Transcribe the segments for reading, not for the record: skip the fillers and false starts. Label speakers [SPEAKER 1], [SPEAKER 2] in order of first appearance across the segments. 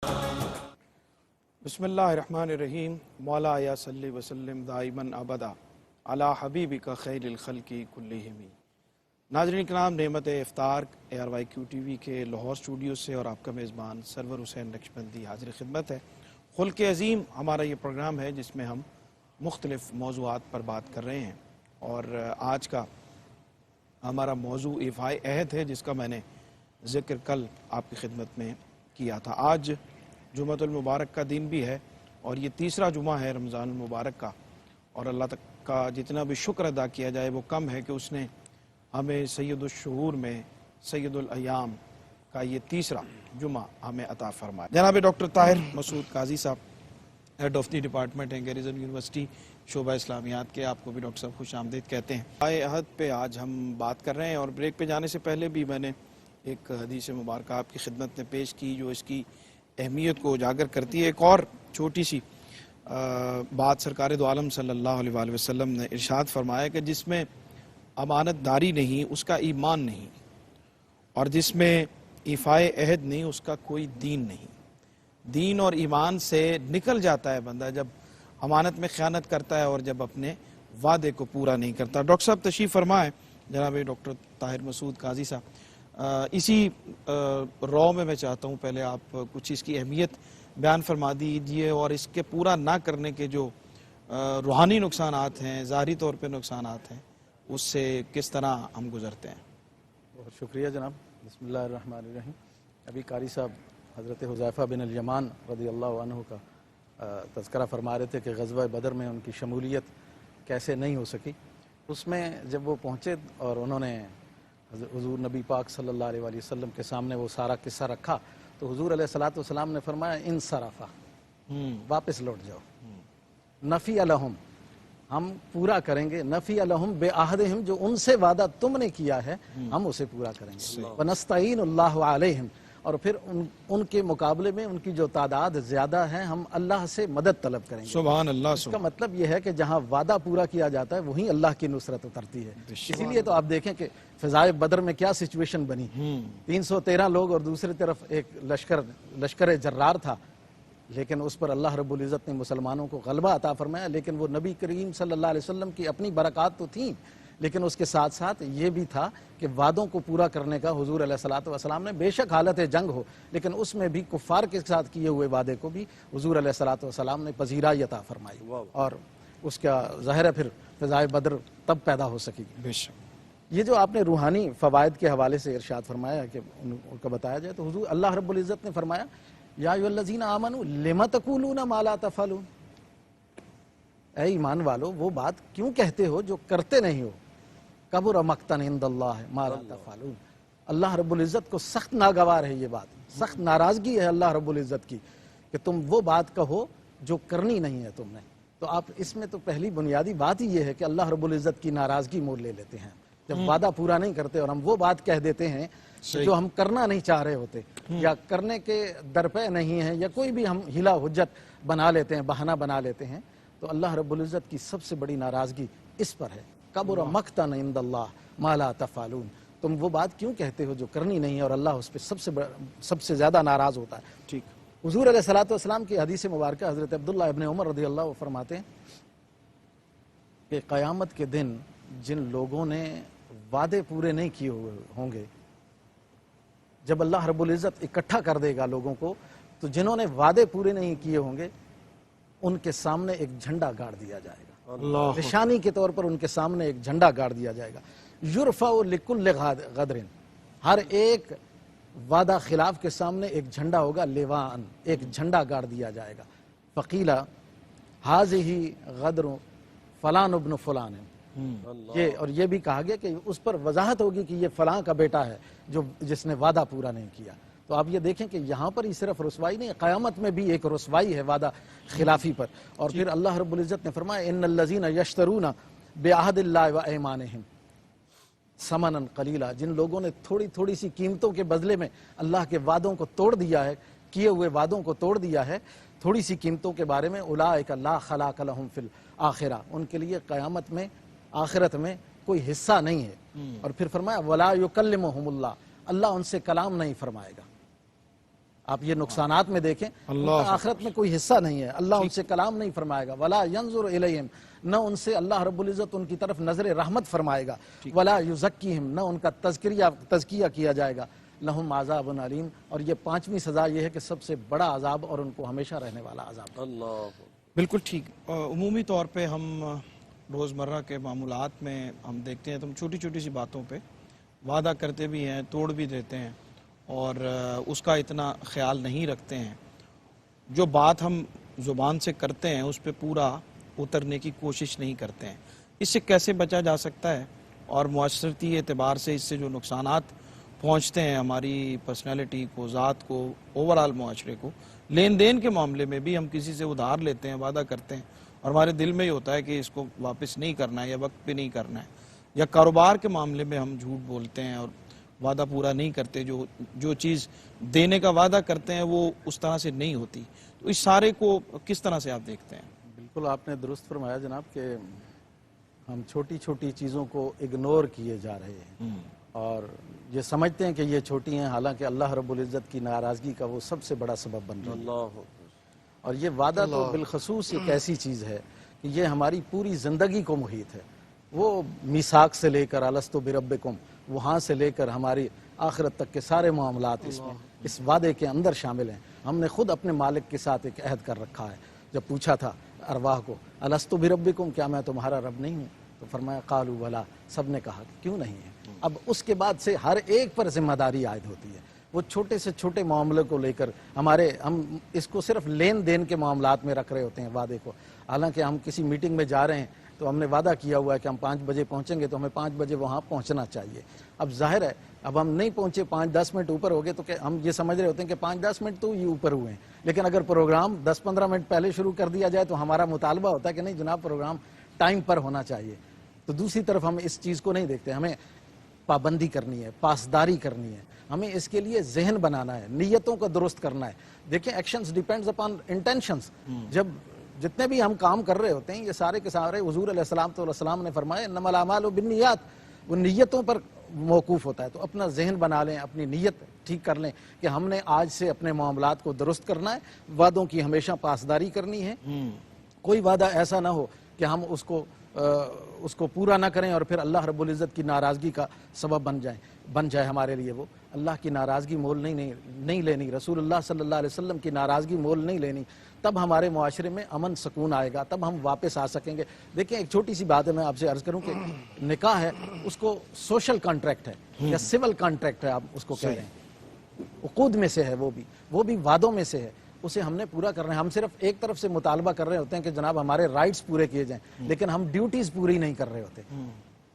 [SPEAKER 1] بسم اللہ الرحمن الرحیم مولا یا صلی وسلم دائماً ابدا علی حبیبک خیر الخلق کلہم۔ ناظرین کرام، نعمت افطار ARYQ TV کے لاہور اسٹوڈیو سے اور آپ کا میزبان سرور حسین نقشبندی حاضر خدمت ہے۔ خلق عظیم ہمارا یہ پروگرام ہے جس میں ہم مختلف موضوعات پر بات کر رہے ہیں، اور آج کا ہمارا موضوع ایفائے عہد ہے، جس کا میں نے ذکر کل آپ کی خدمت میں کیا تھا۔ آج جمعۃ المبارک کا دن بھی ہے اور یہ تیسرا جمعہ ہے رمضان المبارک کا، اور اللہ تک کا جتنا بھی شکر ادا کیا جائے وہ کم ہے کہ اس نے ہمیں سید الشہور میں سید الایام کا یہ تیسرا جمعہ ہمیں عطا فرمایا۔ جناب ڈاکٹر طاہر مسعود قاضی صاحب، ہیڈ آف دی ڈپارٹمنٹ ہیں گیریزن یونیورسٹی شعبہ اسلامیات کے، آپ کو بھی ڈاکٹر صاحب خوش آمدید کہتے ہیں۔ ایفائے عہد پہ آج ہم بات کر رہے ہیں، اور بریک پہ جانے سے پہلے بھی میں نے ایک حدیث مبارکہ آپ کی خدمت میں پیش کی جو اس کی اہمیت کو اجاگر کرتی ہے۔ ایک اور چھوٹی سی بات سرکار دو عالم صلی اللہ علیہ وآلہ وسلم نے ارشاد فرمایا کہ جس میں امانت داری نہیں اس کا ایمان نہیں، اور جس میں ایفائے عہد نہیں اس کا کوئی دین نہیں۔ دین اور ایمان سے نکل جاتا ہے بندہ جب امانت میں خیانت کرتا ہے اور جب اپنے وعدے کو پورا نہیں کرتا۔ ڈاکٹر صاحب تشریف فرمائیں، جناب ڈاکٹر طاہر مسعود قاضی صاحب۔ اسی رو میں چاہتا ہوں پہلے آپ کچھ اس کی اہمیت بیان فرما دیجئے، اور اس کے پورا نہ کرنے کے جو روحانی نقصانات ہیں، ظاہری طور پہ نقصانات ہیں، اس سے کس طرح ہم گزرتے ہیں۔
[SPEAKER 2] بہت شکریہ جناب۔ بسم اللہ الرحمن الرحیم۔ ابھی قاری صاحب حضرت حذیفہ بن الیمان رضی اللہ عنہ کا تذکرہ فرما رہے تھے کہ غزوہ بدر میں ان کی شمولیت کیسے نہیں ہو سکی۔ اس میں جب وہ پہنچے اور انہوں نے حضور نبی پاک صلی اللہ علیہ وآلہ وسلم کے سامنے وہ سارا قصہ رکھا تو حضور علیہ الصلوۃ والسلام نے فرمایا انصرفا، واپس لوٹ جاؤ، نفی الہم، ہم پورا کریں گے، نفی الہم بے عہدہم، جو ان سے وعدہ تم نے کیا ہے ہم اسے پورا کریں گے، ونستعین اللہ علیہم، اور پھر ان کے مقابلے میں ان کی جو تعداد زیادہ ہے ہم اللہ سے مدد طلب کریں گے۔
[SPEAKER 1] سبحان اللہ۔
[SPEAKER 2] اس کا مطلب یہ ہے کہ جہاں وعدہ پورا کیا جاتا ہے وہیں اللہ کی نصرت اترتی ہے۔ اسی لیے تو آپ دیکھیں کہ فضائے بدر میں کیا سچویشن بنی، 313 لوگ اور دوسری طرف ایک لشکر جرار تھا، لیکن اس پر اللہ رب العزت نے مسلمانوں کو غلبہ عطا فرمایا۔ لیکن وہ نبی کریم صلی اللہ علیہ وسلم کی اپنی برکات تو تھیں، لیکن اس کے ساتھ ساتھ یہ بھی تھا کہ وعدوں کو پورا کرنے کا حضور علیہ الصلوۃ والسلام نے، بے شک حالت جنگ ہو لیکن اس میں بھی کفار کے ساتھ کیے ہوئے وعدے کو بھی حضور علیہ الصلوۃ والسلام نے پذیرائی عطا فرمائی، اور اس کا ظاہر ہے پھر فضائے بدر تب پیدا ہو سکی۔
[SPEAKER 1] بے شک۔
[SPEAKER 2] یہ جو آپ نے روحانی فوائد کے حوالے سے ارشاد فرمایا کہ ان کا بتایا جائے تو حضور اللہ رب العزت نے فرمایا یا ایھا الذین آمنوا لم تقولون ما لا تفعلون، اے ایمان والو وہ بات کیوں کہتے ہو جو کرتے نہیں ہو، کبر مقتا عند اللہ ما لا تفعلون، اللہ رب العزت کو سخت ناگوار ہے یہ بات، سخت ناراضگی ہے اللہ رب العزت کی کہ تم وہ بات کہو جو کرنی نہیں ہے تم نے۔ تو آپ اس میں تو پہلی بنیادی بات ہی یہ ہے کہ اللہ رب العزت کی ناراضگی مول لے لیتے ہیں جب وعدہ پورا نہیں کرتے اور ہم وہ بات کہہ دیتے ہیں جو ہم کرنا نہیں چاہ رہے ہوتے یا کرنے کے درپے نہیں ہیں، یا کوئی بھی ہم ہیلا حجت بنا لیتے ہیں، بہانہ بنا لیتے ہیں، تو اللہ رب العزت کی سب سے بڑی ناراضگی اس پر ہے، کبر مقتا عند اللہ ما لا تفعلون، تم وہ بات کیوں کہتے ہو جو کرنی نہیں ہے، اور اللہ اس پہ سب سے زیادہ ناراض ہوتا ہے۔
[SPEAKER 1] ٹھیک۔
[SPEAKER 2] حضور علیہ الصلوۃ والسلام کی حدیث مبارکہ حضرت عبداللہ ابن عمر رضی اللہ عنہ فرماتے ہیں کہ قیامت کے دن جن لوگوں نے وعدے پورے نہیں کیے ہوئے ہوں گے، جب اللہ رب العزت اکٹھا کر دے گا لوگوں کو، تو جنہوں نے وعدے پورے نہیں کیے ہوں گے ان کے سامنے ایک جھنڈا گاڑ دیا جائے گا، نشانی کے طور پر ان کے سامنے ایک جھنڈا گاڑ دیا جائے گا، یرفع لکل غدر، ہر ایک وعدہ خلاف کے سامنے ایک جھنڈا ہوگا، لیوان، ایک جھنڈا گاڑ دیا جائے گا، فقیلہ ھذہ غدر فلان ابن فلان، یہ بھی کہا گیا کہ اس پر وضاحت ہوگی کہ یہ فلاں کا بیٹا ہے جس نے وعدہ پورا نہیں کیا۔ تو آپ یہ دیکھیں کہ یہاں پر ہی صرف رسوائی نہیں، قیامت میں بھی ایک رسوائی ہے وعدہ خلافی پر، اور پھر اللہ رب العزت نے فرمایا ان الذین یشترون بعہد اللہ وایمانہم ثمنا قلیلا، جن لوگوں نے تھوڑی سی قیمتوں کے بدلے میں اللہ کے وعدوں کو توڑ دیا ہے، کیے ہوئے وعدوں کو توڑ دیا ہے تھوڑی سی قیمتوں کے بارے میں، اولئک لا خلاق لہم فی الآخرہ، ان کے لیے قیامت میں آخرت میں کوئی حصہ نہیں ہے۔ اور پھر فرمایا ولا یکلمہم اللہ، اللہ ان سے کلام نہیں فرمائے گا، آپ یہ نقصانات میں دیکھیں، ان کا آخرت میں کوئی حصہ نہیں ہے، اللہ ان سے کلام نہیں فرمائے گا، ولا ینظر الیہم، نہ ان سے اللہ رب العزت ان کی طرف نظر رحمت فرمائے گا، ولا یزکیہم، نہ ان کا تزکیہ کیا جائے گا، لہم عذاب علیم، اور یہ پانچویں سزا یہ ہے کہ سب سے بڑا عذاب اور ان کو ہمیشہ رہنے والا عذاب۔
[SPEAKER 3] اللہ
[SPEAKER 1] بالکل ٹھیک۔ عمومی طور پہ ہم روزمرہ کے معمولات میں ہم دیکھتے ہیں تو ہم چھوٹی چھوٹی سی باتوں پہ وعدہ کرتے بھی ہیں، توڑ بھی دیتے ہیں، اور اس کا اتنا خیال نہیں رکھتے ہیں۔ جو بات ہم زبان سے کرتے ہیں اس پہ پورا اترنے کی کوشش نہیں کرتے ہیں۔ اس سے کیسے بچا جا سکتا ہے، اور معاشرتی اعتبار سے اس سے جو نقصانات پہنچتے ہیں ہماری پرسنالٹی کو، ذات کو، اوورآل معاشرے کو، لین دین کے معاملے میں بھی ہم کسی سے ادھار لیتے ہیں، وعدہ کرتے ہیں، اور ہمارے دل میں یہ ہوتا ہے کہ اس کو واپس نہیں کرنا ہے یا وقت پہ نہیں کرنا ہے، یا کاروبار کے معاملے میں ہم جھوٹ بولتے ہیں اور وعدہ پورا نہیں کرتے، جو چیز دینے کا وعدہ کرتے ہیں وہ اس طرح سے نہیں ہوتی۔ تو اس سارے کو کس طرح سے آپ دیکھتے ہیں؟
[SPEAKER 2] بالکل آپ نے درست فرمایا جناب کہ ہم چھوٹی چھوٹی چیزوں کو اگنور کیے جا رہے ہیں اور یہ سمجھتے ہیں کہ یہ چھوٹی ہیں، حالانکہ اللہ رب العزت کی ناراضگی کا وہ سب سے بڑا سبب بن رہی ہے۔
[SPEAKER 3] اللہ
[SPEAKER 2] اور یہ وعدہ تو بالخصوص ایک ایسی چیز ہے کہ یہ ہماری پوری زندگی کو محیط ہے، وہ میثاق سے لے کر الستو بربکم، وہاں سے لے کر ہماری آخرت تک کے سارے معاملات اس میں اس وعدے کے اندر شامل ہیں۔ ہم نے خود اپنے مالک کے ساتھ ایک عہد کر رکھا ہے۔ جب پوچھا تھا ارواح کو الستو بربکم، کیا میں تمہارا رب نہیں ہوں؟ تو فرمایا قالوا بلا، سب نے کہا کہ کیوں نہیں ہے۔ اب اس کے بعد سے ہر ایک پر ذمہ داری عائد ہوتی ہے، وہ چھوٹے سے چھوٹے معاملے کو لے کر ہم اس کو صرف لین دین کے معاملات میں رکھ رہے ہوتے ہیں وعدے کو، حالانکہ ہم کسی میٹنگ میں جا رہے ہیں تو ہم نے وعدہ کیا ہوا ہے کہ ہم 5 بجے پہنچیں گے، تو ہمیں 5 بجے وہاں پہنچنا چاہیے۔ اب ظاہر ہے اب ہم نہیں پہنچے، 5-10 منٹ اوپر ہو گئے تو ہم یہ سمجھ رہے ہوتے ہیں کہ 5-10 منٹ تو یہ اوپر ہوئے ہیں، لیکن اگر پروگرام 10-15 منٹ پہلے شروع کر دیا جائے تو ہمارا مطالبہ ہوتا ہے کہ نہیں جناب پروگرام ٹائم پر ہونا چاہیے۔ تو دوسری طرف ہم اس چیز کو نہیں دیکھتے، ہمیں پابندی کرنی ہے، پاسداری کرنی ہے، ہمیں اس کے لیے ذہن بنانا ہے، نیتوں کو درست کرنا ہے۔ دیکھیں ایکشنز ڈیپینڈز اپان انٹینشنز، جب جتنے بھی ہم کام کر رہے ہوتے ہیں یہ سارے کے سارے حضور علیہ السلام نے فرمایا انما الاعمال بالنیات، وہ نیتوں پر موقوف ہوتا ہے۔ تو اپنا ذہن بنا لیں، اپنی نیت ٹھیک کر لیں کہ ہم نے آج سے اپنے معاملات کو درست کرنا ہے، وعدوں کی ہمیشہ پاسداری کرنی ہے، کوئی وعدہ ایسا نہ ہو کہ ہم اس کو پورا نہ کریں اور پھر اللہ رب العزت کی ناراضگی کا سبب بن جائے ہمارے لیے۔ وہ اللہ کی ناراضگی مول نہیں لینی، رسول اللہ صلی اللہ علیہ وسلم کی ناراضگی مول نہیں لینی، تب ہمارے معاشرے میں امن سکون آئے گا، تب ہم واپس آ سکیں گے۔ دیکھیں ایک چھوٹی سی بات ہے، میں آپ سے عرض کروں کہ نکاح ہے اس کو سوشل کانٹریکٹ ہے یا سول کانٹریکٹ ہے، آپ اس کو کہہ رہے ہیں، عقود میں سے ہے، وہ بھی وعدوں میں سے ہے، اسے ہم نے پورا کرنا ہے۔ ہم صرف ایک طرف سے مطالبہ کر رہے ہوتے ہیں کہ جناب ہمارے رائٹس پورے کیے جائیں، لیکن ہم ڈیوٹیز پوری نہیں کر رہے ہوتے۔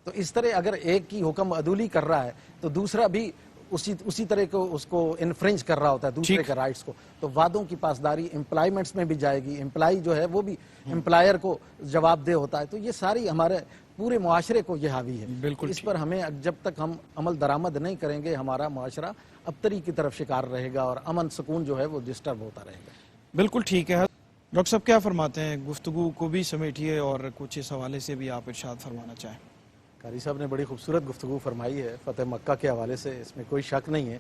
[SPEAKER 2] تو اس طرح اگر ایک کی حکم عدولی کر رہا ہے تو دوسرا بھی اسی طرح کو اس کو انفرنج کر رہا ہوتا ہے دوسرے کے رائٹس کو۔ تو وعدوں کی پاسداری امپلائمنٹس میں بھی جائے گی، امپلائی جو ہے وہ بھی امپلائر کو جواب دہ ہوتا ہے۔ تو یہ ساری ہمارے پورے معاشرے کو یہ حاوی ہے۔ اس پر ہمیں جب تک ہم عمل درآمد نہیں کریں گے ہمارا معاشرہ ابتری کی طرف شکار رہے گا اور امن سکون جو ہے وہ ڈسٹرب ہوتا رہے گا۔
[SPEAKER 1] بالکل ٹھیک ہے ڈاکٹر صاحب، کیا فرماتے ہیں؟ گفتگو کو بھی سمیٹیے اور کچھ اس حوالے سے بھی آپ ارشاد فرمانا چاہیں۔
[SPEAKER 2] قاری صاحب نے بڑی خوبصورت گفتگو فرمائی ہے فتح مکہ کے حوالے سے، اس میں کوئی شک نہیں ہے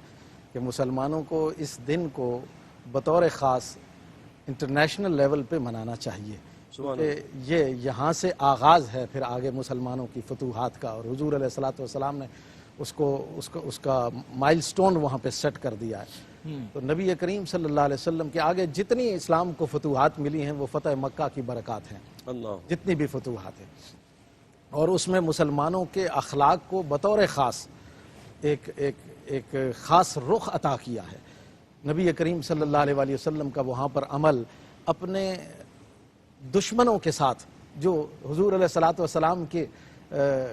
[SPEAKER 2] کہ مسلمانوں کو اس دن کو بطور خاص انٹرنیشنل لیول پہ منانا چاہیے، کیونکہ یہ یہاں سے آغاز ہے پھر آگے مسلمانوں کی فتوحات کا، اور حضور علیہ السلام نے اس کا مائل سٹون وہاں پہ سیٹ کر دیا ہے۔ تو نبی کریم صلی اللہ علیہ وسلم کے آگے جتنی اسلام کو فتوحات ملی ہیں وہ فتح مکہ کی برکات ہیں، جتنی بھی فتوحات ہیں، اور اس میں مسلمانوں کے اخلاق کو بطور خاص ایک خاص رخ عطا کیا ہے۔ نبی کریم صلی اللہ علیہ وسلم کا وہاں پر عمل اپنے دشمنوں کے ساتھ جو حضور علیہ السلام کے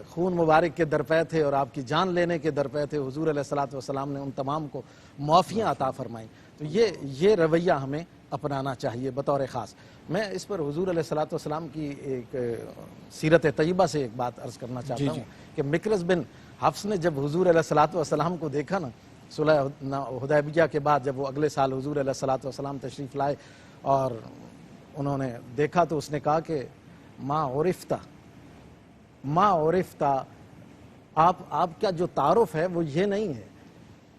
[SPEAKER 2] خون مبارک کے درپے تھے اور آپ کی جان لینے کے درپے تھے، حضور علیہ السلام نے ان تمام کو معافیاں عطا فرمائیں۔ تو یہ رویہ ہمیں اپنانا چاہیے بطور خاص۔ میں اس پر حضور علیہ السلام کی ایک سیرت طیبہ سے ایک بات عرض کرنا چاہتا ہوں کہ مکرز بن حفص نے جب حضور علیہ السلام کو دیکھا نا صلح حدیبیہ کے بعد، جب وہ اگلے سال حضور علیہ السلام تشریف لائے اور انہوں نے دیکھا تو اس نے کہا کہ ما عرفتہ، آپ کا جو تعارف ہے وہ یہ نہیں ہے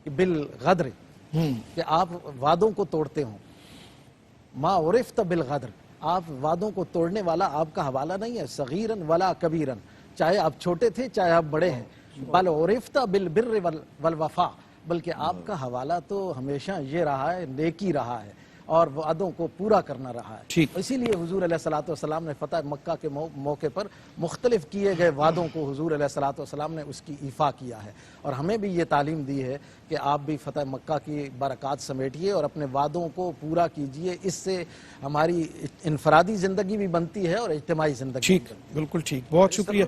[SPEAKER 2] کہ بالغدر، کہ آپ وعدوں کو توڑتے ہوں. ما عرفت بالغدر، آپ وعدوں کو توڑنے والا آپ کا حوالہ نہیں ہے. صغیرن ولا کبیرن، چاہے آپ چھوٹے تھے چاہے آپ بڑے ہیں. بل عرفت بالبر والوفا، بلکہ آپ کا حوالہ تو ہمیشہ یہ رہا ہے، نیکی رہا ہے اور وعدوں کو پورا کرنا رہا ہے.
[SPEAKER 1] ٹھیک.
[SPEAKER 2] اسی لیے حضور علیہ الصلوۃ والسلام نے فتح مکہ کے موقع پر مختلف کیے گئے وعدوں کو حضور علیہ الصلوۃ والسلام نے اس کی ایفا کیا ہے، اور ہمیں بھی یہ تعلیم دی ہے کہ آپ بھی فتح مکہ کی برکات سمیٹیے اور اپنے وعدوں کو پورا کیجئے. اس سے ہماری انفرادی زندگی بھی بنتی ہے اور اجتماعی زندگی بھی
[SPEAKER 1] ٹھیک،
[SPEAKER 2] بنتی ہے.
[SPEAKER 1] بالکل ٹھیک. بہت شکریہ.